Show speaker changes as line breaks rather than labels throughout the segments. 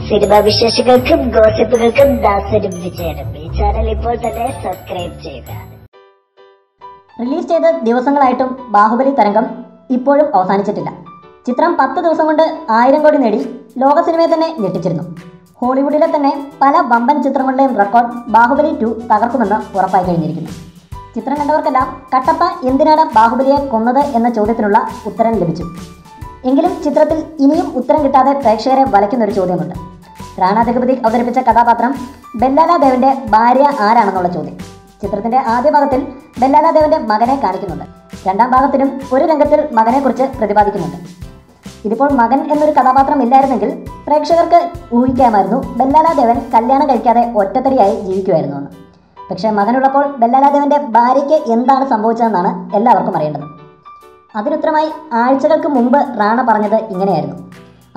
Cinema വിശേഷങ്ങൾക്കും ഗോസിപ്പുകൾക്കും ദാസനും വിജയനും ഈ channel ഇപ്പോൾ തന്നെ സബ്സ്ക്രൈബ് ചെയ്യുക.
റിലീസ് ചെയ്ത ദിവസങ്ങളായിട്ടും ബാഹുബലി തരംഗം ഇപ്പോഴും അവസാനിച്ചിട്ടില്ല. ചിത്രം 10 ദിവസം കൊണ്ട് 1000 കോടി നേടി ലോക സിനിമയെ തന്നെ ഞെട്ടിച്ചിരുന്നു. ഹോളിവുഡിലെ തന്നെ പല വമ്പൻ ചിത്രങ്ങളുടെയും റെക്കോർഡ് ബാഹുബലി 2 തകർക്കുമെന്ന് ഉറപ്പായി കഴിഞ്ഞിരിക്കുന്നു. ചിത്രം കണ്ടവർക്കെല്ലാം കട്ടപ്പ എന്തിനാണ് ബാഹുബലിയെ കൊന്നത് എന്ന ചോദ്യത്തിനുള്ള ഉത്തരം ലഭിച്ചു. എങ്കിലും ചിത്രത്തിൽ ഇനിയും ഉത്തരം കിട്ടാതെ പ്രേക്ഷകരെ വലയ്ക്കുന്നൊരു ചോദ്യമുണ്ട്. റാണ ജഗപതി അവതരിപ്പിച്ച കഥാപാത്രം ബെല്ലാല ദേവന്റെ ഭാര്യ ആരാണെന്നുള്ള ചോദ്യം. ചിത്രത്തിന്റെ ആദ്യ ഭാഗത്തിൽ ബെല്ലാല ദേവന്റെ മകനെ കാണിക്കുന്നുണ്ട്. രണ്ടാം ഭാഗത്തിലും ഒരു രംഗത്തിൽ മകനെക്കുറിച്ച് പ്രതിപാദിക്കുന്നുണ്ട്. ഇതിപ്പോൾ മകൻ എന്നൊരു കഥാപാത്രം ഇല്ലായിരുന്നെങ്കിൽ പ്രേക്ഷകർക്ക് ഊഹിക്കാമായിരുന്നു ബെല്ലാല ദേവൻ കല്യാണം കഴിക്കാതെ ഒറ്റത്തടിയായി ജീവിക്കുമായിരുന്നു എന്ന്. പക്ഷേ മകനുള്ളപ്പോൾ ബെല്ലാല ദേവന്റെ ഭാര്യയ്ക്ക് എന്താണ് സംഭവിച്ചതെന്നാണ് എല്ലാവർക്കും അറിയേണ്ടത്. അതിനുത്തരമായി ആഴ്ചകൾക്ക് മുമ്പ് റാണ പറഞ്ഞത് ഇങ്ങനെയായിരുന്നു: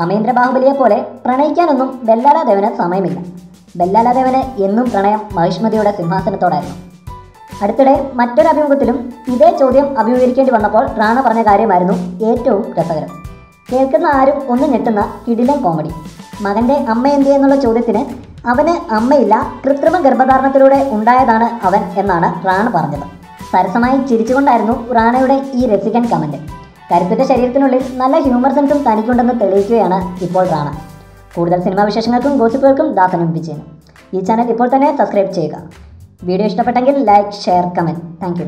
അമേന്ദ്ര ബാഹുബലിയെ പോലെ പ്രണയിക്കാനൊന്നും ബെല്ലാല ദേവന് സമയമില്ല. ബെല്ലാല ദേവന് എന്നും പ്രണയം മഹിഷ്മതിയുടെ സിംഹാസനത്തോടായിരുന്നു. അടുത്തിടെ മറ്റൊരു അഭിമുഖത്തിലും ഇതേ ചോദ്യം അഭിമുഖീകരിക്കേണ്ടി വന്നപ്പോൾ റാണ പറഞ്ഞ കാര്യമായിരുന്നു ഏറ്റവും രസകരം. കേൾക്കുന്ന ആരും ഒന്ന് ഞെട്ടുന്ന കിടിലൻ കോമഡി. മകൻ്റെ അമ്മ എന്ത് എന്നുള്ള ചോദ്യത്തിന് അവന് അമ്മയില്ല, കൃത്രിമ ഗർഭധാരണത്തിലൂടെ ഉണ്ടായതാണ് അവൻ എന്നാണ് റാണ പറഞ്ഞത്. സരസമായി ചിരിച്ചുകൊണ്ടായിരുന്നു റാണയുടെ ഈ രസികൻ കമൻറ്റ്. കരുത്തുറ്റ ശരീരത്തിനുള്ളിൽ നല്ല ഹ്യൂമർ സെൻസും തനിക്കുണ്ടെന്ന് തെളിയിക്കുകയാണ് ഇപ്പോൾ റാണ. കൂടുതൽ സിനിമാ വിശേഷങ്ങൾക്കും ഗോസിപ്പുകൾക്കും ദാസനും വിജയനും ഈ ചാനൽ ഇപ്പോൾ തന്നെ സബ്സ്ക്രൈബ് ചെയ്യുക. വീഡിയോ ഇഷ്ടപ്പെട്ടെങ്കിൽ like, share, comment. Thank you.